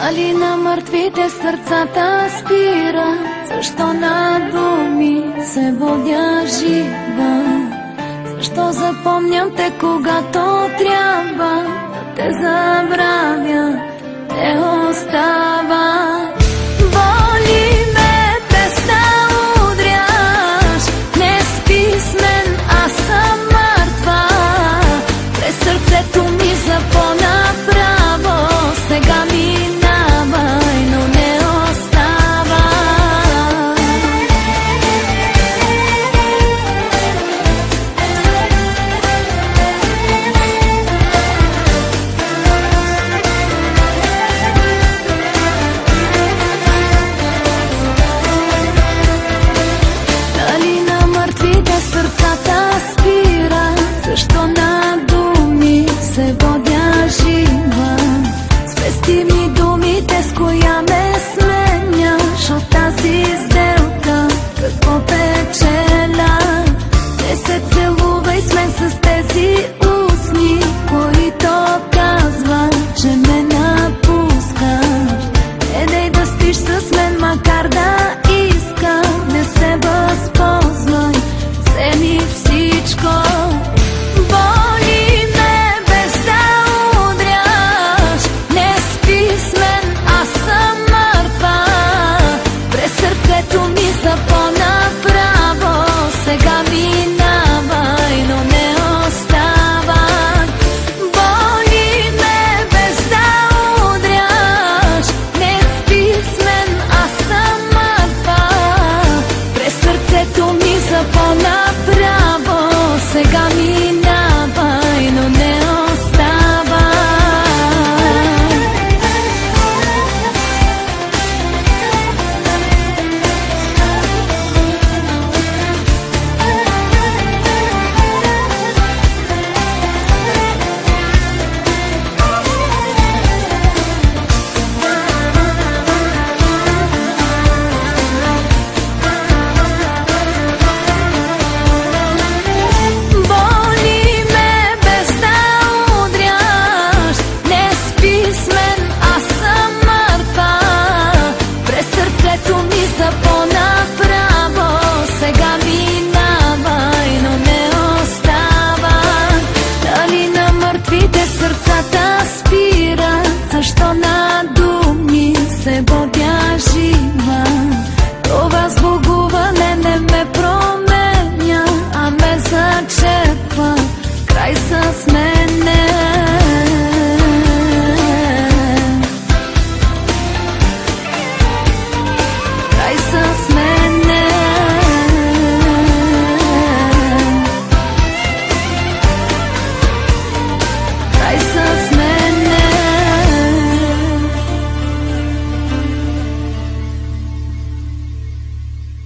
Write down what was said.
Дали на мъртвите сърцата спира? Защо на думи се водя жива? Защо запомням те, когато трябва да те забравя? Не остава. Боли ме без да удряш. Не спи с мен, аз съм мъртва. През сърцето ми запона право. Сега минавай, но не остава. Дали на мъртвите сърцата спира? Защо на думи се водя жива? Спести ми думите, с коя ме сменяш. От тази сделка какво печеля? Не се целувай с мен с тези устни, които казват